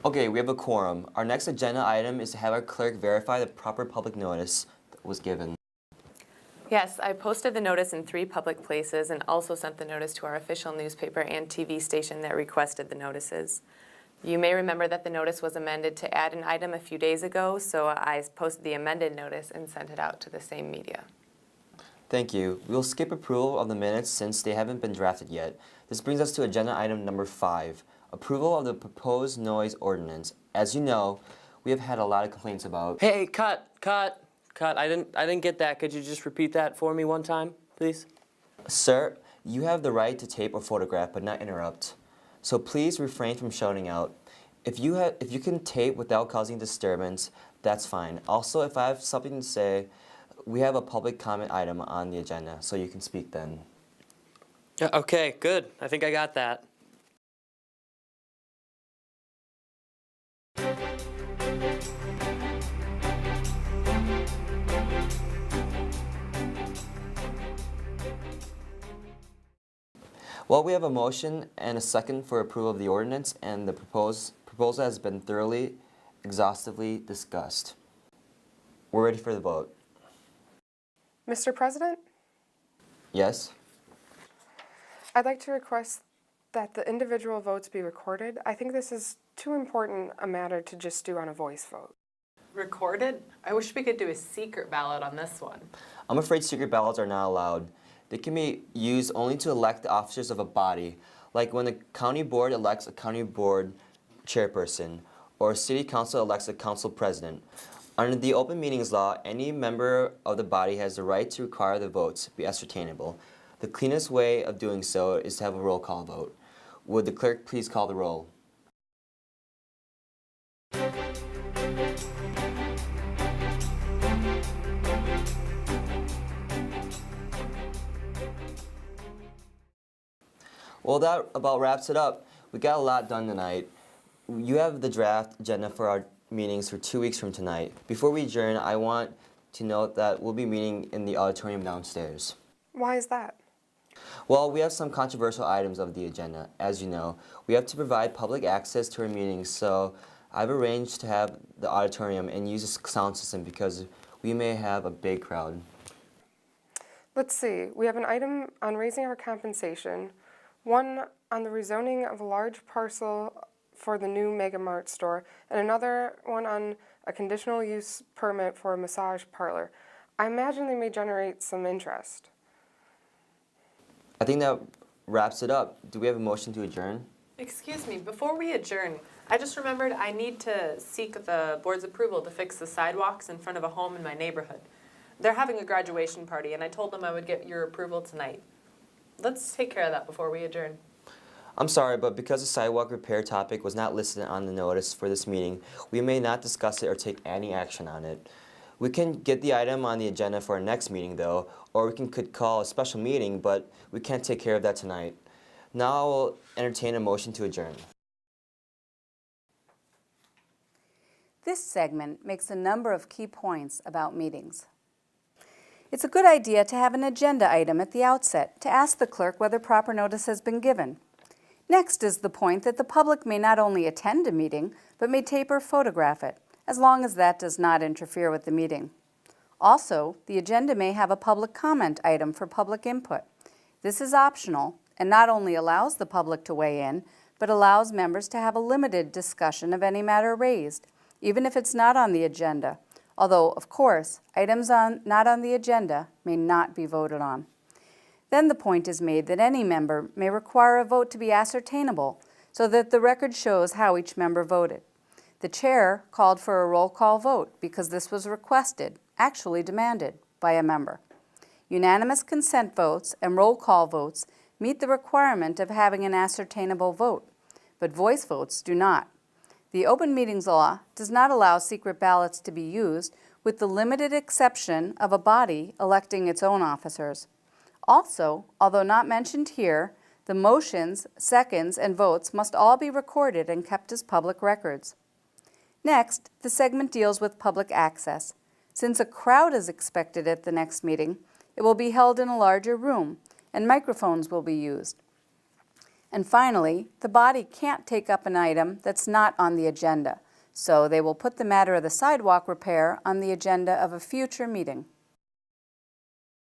Okay, we have a quorum. Our next agenda item is to have our clerk verify the proper public notice that was given. Yes, I posted the notice in 3 public places and also sent the notice to our official newspaper and TV station that requested the notices. You may remember that the notice was amended to add an item a few days ago, so I posted the amended notice and sent it out to the same media. Thank you. We'll skip approval of the minutes since they haven't been drafted yet. This brings us to agenda item number 5, approval of the proposed noise ordinance. As you know, we have had a lot of complaints about. Hey, cut. I didn't get that. Could you just repeat that for me one time, please? Sir, you have the right to tape or photograph, but not interrupt. So please refrain from shouting out. If you can tape without causing disturbance, that's fine. Also, if I have something to say, we have a public comment item on the agenda, so you can speak then. Yeah, okay, good. I think I got that. Well, we have a motion and a second for approval of the ordinance, and the proposal has been thoroughly, exhaustively discussed. We're ready for the vote. Mr. President, Yes? I'd like to request that the individual votes be recorded. I think this is too important a matter to just do on a voice vote. Recorded? I wish we could do a secret ballot on this one. I'm afraid secret ballots are not allowed. They can be used only to elect the officers of a body, like when the county board elects a county board chairperson, or a city council elects a council president. Under the open meetings law, any member of the body has the right to require the votes be ascertainable. The cleanest way of doing so is to have a roll call vote. Would the clerk please call the roll? Well, that about wraps it up. We got a lot done tonight. You have the draft agenda for our meetings for 2 weeks from tonight. Before we adjourn, I want to note that we'll be meeting in the auditorium downstairs. Why is that? Well, we have some controversial items of the agenda. As you know, we have to provide public access to our meetings, so I've arranged to have the auditorium and use a sound system because we may have a big crowd. Let's see. We have an item on raising our compensation, one on the rezoning of a large parcel for the new Mega Mart store, and another one on a conditional use permit for a massage parlor. I imagine they may generate some interest. I think that wraps it up. Do we have a motion to adjourn? Excuse me, before we adjourn, I just remembered I need to seek the board's approval to fix the sidewalks in front of a home in my neighborhood. They're having a graduation party, and I told them I would get your approval tonight. Let's take care of that before we adjourn. I'm sorry, but because the sidewalk repair topic was not listed on the notice for this meeting, we may not discuss it or take any action on it. We can get the item on the agenda for our next meeting, though, or we could call a special meeting, but we can't take care of that tonight. Now I will entertain a motion to adjourn. This segment makes a number of key points about meetings. It's a good idea to have an agenda item at the outset to ask the clerk whether proper notice has been given. Next is the point that the public may not only attend a meeting, but may tape or photograph it, as long as that does not interfere with the meeting. Also, the agenda may have a public comment item for public input. This is optional and not only allows the public to weigh in, but allows members to have a limited discussion of any matter raised, even if it's not on the agenda. Although, of course, items not on the agenda may not be voted on. Then the point is made that any member may require a vote to be ascertainable so that the record shows how each member voted. The chair called for a roll call vote because this was requested, actually demanded, by a member. Unanimous consent votes and roll call votes meet the requirement of having an ascertainable vote, but voice votes do not. The open meetings law does not allow secret ballots to be used, with the limited exception of a body electing its own officers. Also, although not mentioned here, the motions, seconds, and votes must all be recorded and kept as public records. Next, the segment deals with public access. Since a crowd is expected at the next meeting, it will be held in a larger room, and microphones will be used. And finally, the body can't take up an item that's not on the agenda, so they will put the matter of the sidewalk repair on the agenda of a future meeting.